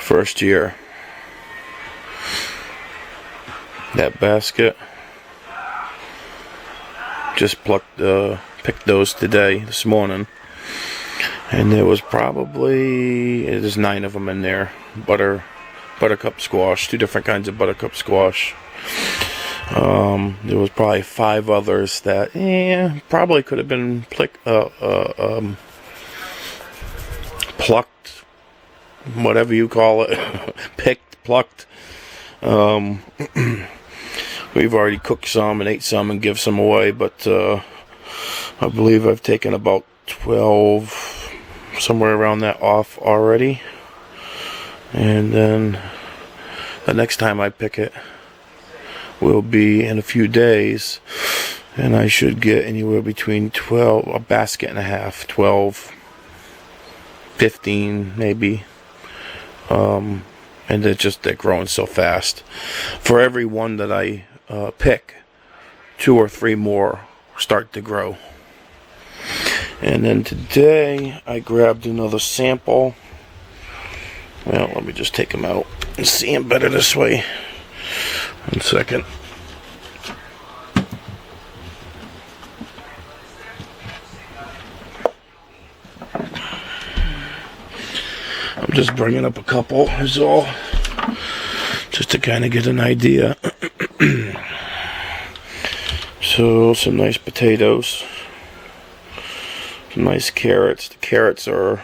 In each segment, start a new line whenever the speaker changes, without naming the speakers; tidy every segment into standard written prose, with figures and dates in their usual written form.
first year. That basket, just picked those this morning, and there was there's 9 of them in there. Buttercup squash, 2 different kinds of buttercup squash. There was probably 5 others that probably could have been plucked, whatever you call it, plucked. We've already cooked some and ate some and give some away, but I believe I've taken about 12, somewhere around that, off already. And then the next time I pick it will be in a few days, and I should get anywhere between a basket and a half, 12, 15 maybe. And they're growing so fast. For every one that I pick, 2 or 3 more start to grow. And then today I grabbed another sample. Well, let me just take them out and see them better this way. 1 second. I'm just bringing up a couple is all, just to kind of get an idea. So some nice potatoes, some nice carrots. The carrots are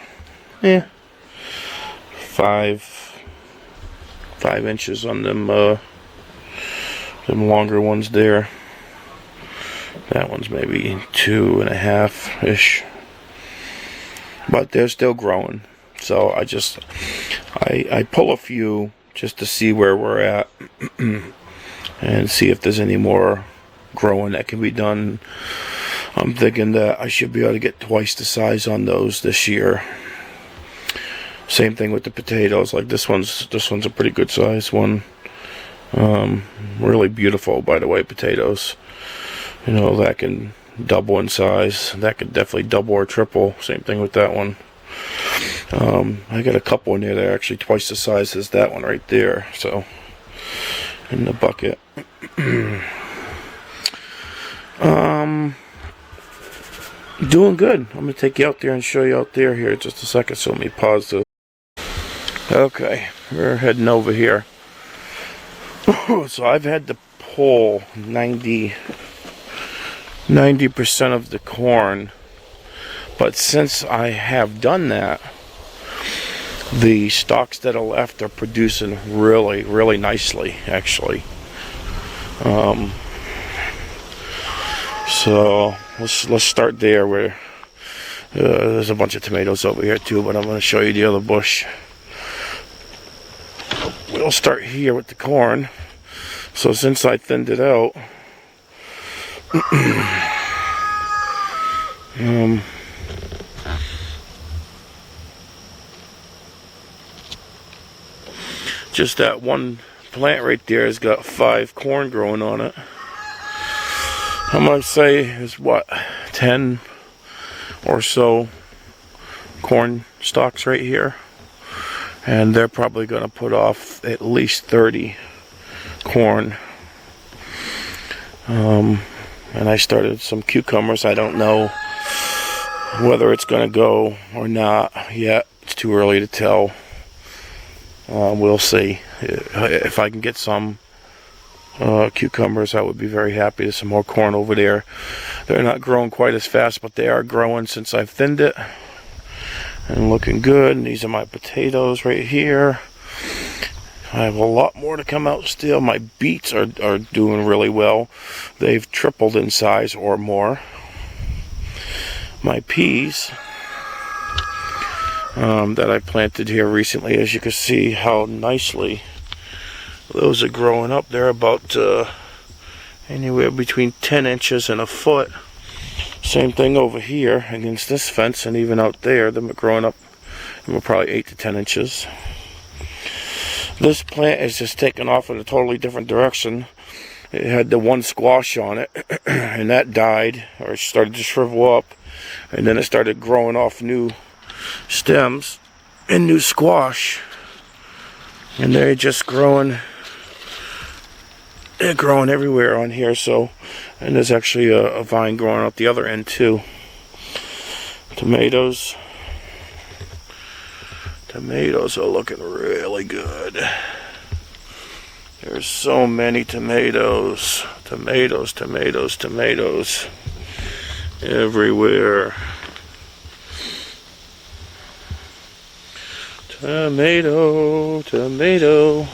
5 inches on them longer ones there. That one's maybe 2.5 ish, but they're still growing. So I pull a few just to see where we're at and see if there's any more growing that can be done. I'm thinking that I should be able to get twice the size on those this year. Same thing with the potatoes. Like this one's a pretty good size one. Really beautiful, by the way, potatoes. That can double in size. That could definitely double or triple. Same thing with that one. I got a couple in there that are actually twice the size as that one right there. So, in the bucket. Doing good. I'm gonna take you out there and show you out there here in just a second. So let me pause this. Okay, we're heading over here. So I've had to pull 90% of the corn, but since I have done that, the stalks that are left are producing really, really nicely, actually. So let's start there. Where there's a bunch of tomatoes over here too, but I'm going to show you the other bush. We'll start here with the corn. So since I thinned it out, just that one plant right there has got 5 corn growing on it. I'm going to say is 10 or so corn stalks right here. And they're probably going to put off at least 30 corn. And I started some cucumbers. I don't know whether it's going to go or not yet. It's too early to tell. We'll see. If I can get some cucumbers, I would be very happy. There's some more corn over there. They're not growing quite as fast, but they are growing since I've thinned it. And looking good. And these are my potatoes right here. I have a lot more to come out still. My beets are doing really well. They've tripled in size or more. My peas that I planted here recently, as you can see how nicely those are growing up. They're about anywhere between 10 inches and a foot. Same thing over here against this fence, and even out there, them are growing up probably 8 to 10 inches. This plant is just taking off in a totally different direction. It had the one squash on it, and that died, or started to shrivel up, and then it started growing off new stems and new squash. And they're just growing. They're growing everywhere on here. So, and there's actually a vine growing up the other end too. Tomatoes. Tomatoes are looking really good. There's so many tomatoes. Tomatoes, tomatoes, tomatoes. Everywhere. Tomato, tomato.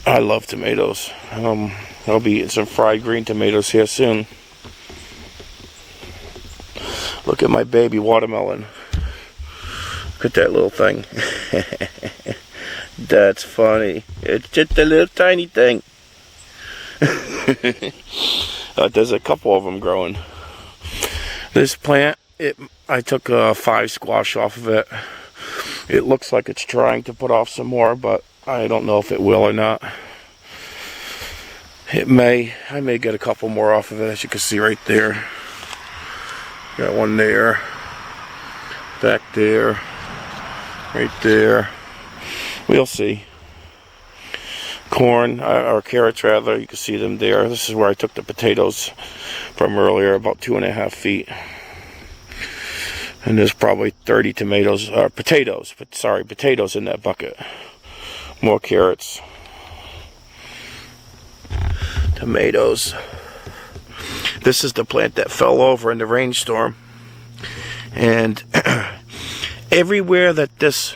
I love tomatoes. I'll be eating some fried green tomatoes here soon. Look at my baby watermelon. Look at that little thing. That's funny. It's just a little tiny thing. There's a couple of them growing. This plant, I took 5 squash off of it. It looks like it's trying to put off some more, but I don't know if it will or not. I may get a couple more off of it, as you can see right there. Got one there, back there, right there. We'll see. Corn, or carrots rather, you can see them there. This is where I took the potatoes from earlier, about 2.5 feet. And there's probably 30 potatoes in that bucket. More carrots. Tomatoes. This is the plant that fell over in the rainstorm. And everywhere that this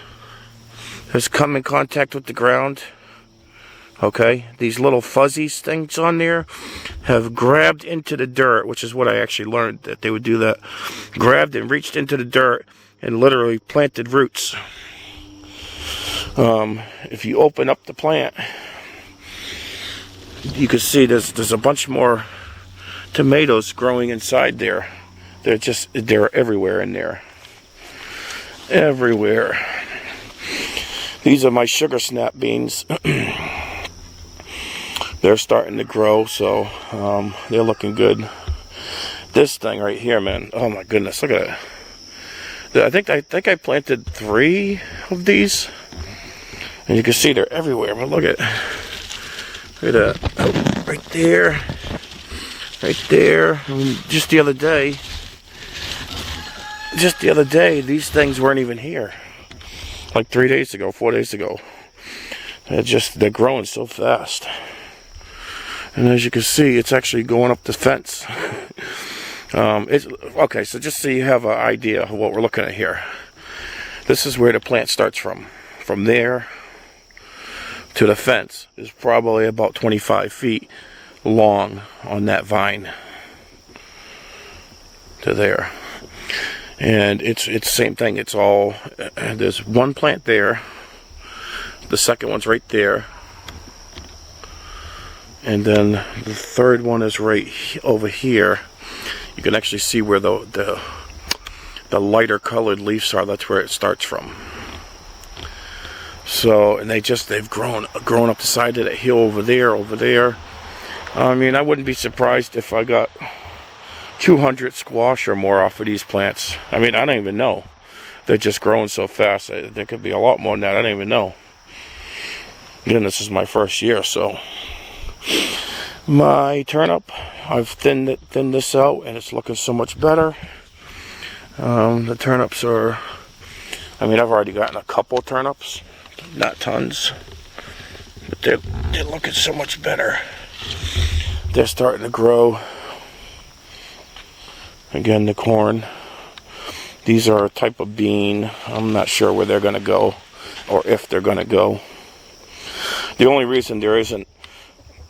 has come in contact with the ground, okay, these little fuzzy things on there have grabbed into the dirt, which is what I actually learned, that they would do that. Grabbed and reached into the dirt and literally planted roots. If you open up the plant, you can see there's a bunch more tomatoes growing inside there. They're everywhere in there. Everywhere. These are my sugar snap beans. They're starting to grow, so they're looking good. This thing right here, man, oh my goodness, look at it. I think I planted 3 of these, and you can see they're everywhere. But look at that, oh, right there, right there. I mean, just the other day, these things weren't even here. Like 3 days ago, 4 days ago. They're growing so fast. And as you can see, it's actually going up the fence. Okay, so just so you have an idea of what we're looking at here. This is where the plant starts from. From there to the fence is probably about 25 feet long on that vine. To there. And it's the same thing. It's all, there's one plant there. The second one's right there. And then the third one is right over here. You can actually see where the lighter colored leaves are. That's where it starts from. So, and they've grown up the side of that hill over there. I mean, I wouldn't be surprised if I got 200 squash or more off of these plants. I mean, I don't even know. They're just growing so fast. There could be a lot more than that. I don't even know. Again, this is my first year, so. My turnip, I've thinned this out, and it's looking so much better. The turnips are, I mean, I've already gotten a couple turnips, not tons, but they're looking so much better. They're starting to grow. Again, the corn. These are a type of bean. I'm not sure where they're going to go, or if they're going to go. The only reason there isn't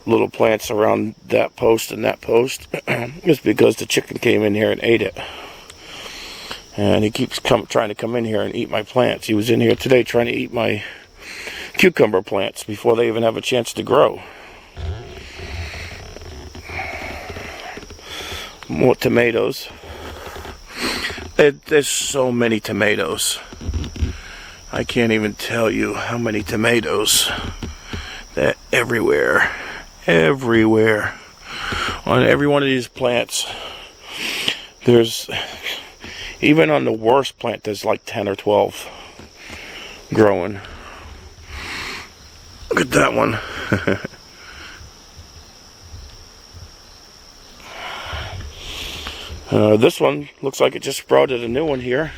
little plants around that post and that post is because the chicken came in here and ate it. And he keeps trying to come in here and eat my plants. He was in here today trying to eat my cucumber plants before they even have a chance to grow. More tomatoes. There's so many tomatoes. I can't even tell you how many tomatoes. They're everywhere. Everywhere. On every one of these plants, there's, even on the worst plant, there's like 10 or 12 growing. Look at that one. This one looks like it just sprouted a new one here.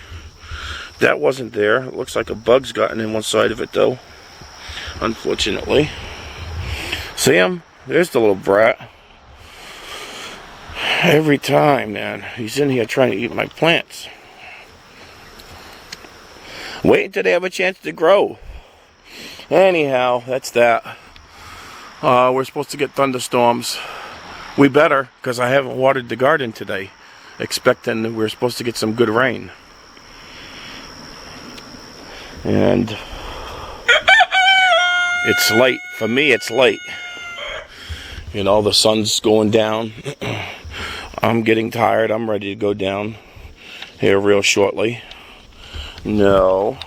That wasn't there. It looks like a bug's gotten in one side of it though, unfortunately. See him? There's the little brat. Every time, man, he's in here trying to eat my plants. Wait until they have a chance to grow. Anyhow, that's that. We're supposed to get thunderstorms. We better, because I haven't watered the garden today, expecting we're supposed to get some good rain. And it's late. For me, it's late. You know, the sun's going down. I'm getting tired. I'm ready to go down here real shortly. No.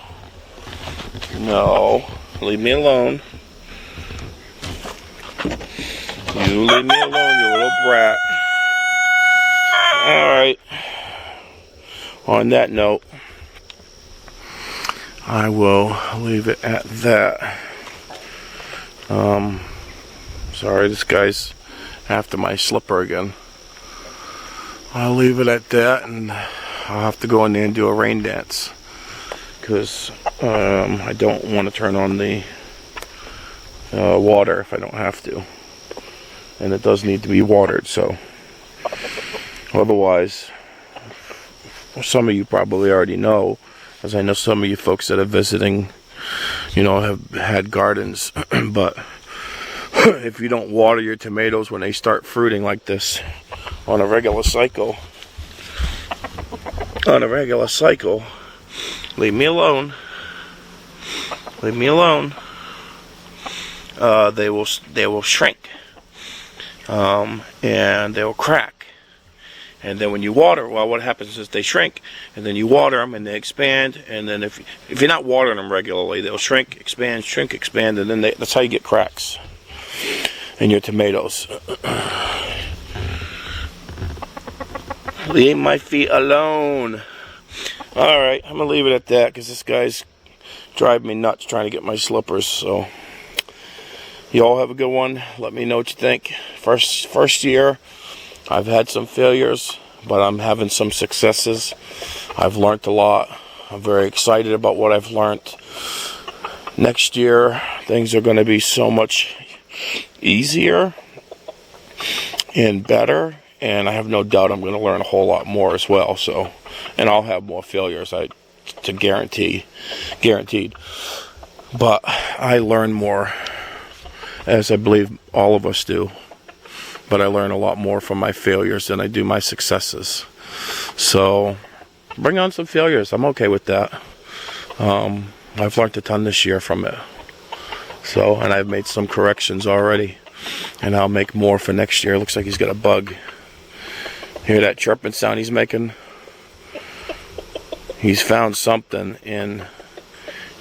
No. Leave me alone. You leave me alone, you little brat. Alright. On that note, I will leave it at that. Sorry, this guy's after my slipper again. I'll leave it at that, and I'll have to go in there and do a rain dance. Because I don't want to turn on the water if I don't have to. And it does need to be watered, so. Otherwise, some of you probably already know, as I know some of you folks that are visiting, you know, have had gardens. But if you don't water your tomatoes when they start fruiting like this on a regular cycle, leave me alone. Leave me alone. They will shrink, and they will crack. And then when you water, well, what happens is they shrink, and then you water them, and they expand. And then if you're not watering them regularly, they'll shrink, expand, and then that's how you get cracks in your tomatoes. Leave my feet alone. Alright, I'm going to leave it at that, because this guy's driving me nuts trying to get my slippers. So, you all have a good one. Let me know what you think. First year, I've had some failures, but I'm having some successes. I've learned a lot. I'm very excited about what I've learned. Next year, things are going to be so much easier and better, and I have no doubt I'm going to learn a whole lot more as well. So, and I'll have more failures, to guaranteed. But I learn more, as I believe all of us do. But I learn a lot more from my failures than I do my successes. So, bring on some failures. I'm okay with that. I've learned a ton this year from it. So, and I've made some corrections already. And I'll make more for next year. Looks like he's got a bug. Hear that chirping sound he's making? He's found something, and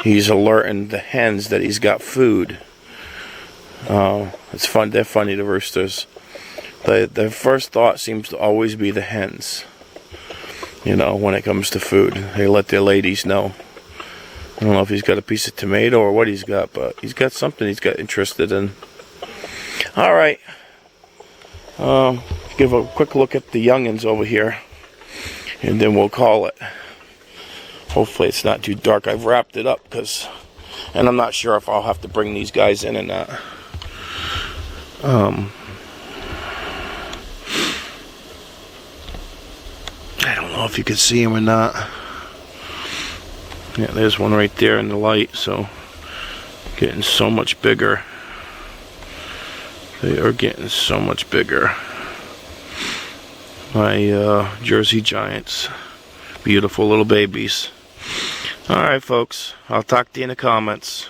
he's alerting the hens that he's got food. It's fun. They're funny, the roosters. Their first thought seems to always be the hens. You know, when it comes to food, they let their ladies know. I don't know if he's got a piece of tomato or what he's got, but he's got something he's got interested in. Alright. Give a quick look at the youngins over here, and then we'll call it. Hopefully it's not too dark. I've wrapped it up, and I'm not sure if I'll have to bring these guys in or not. I don't know if you can see him or not. Yeah, there's one right there in the light, so getting so much bigger. They are getting so much bigger. My Jersey Giants. Beautiful little babies. Alright, folks. I'll talk to you in the comments.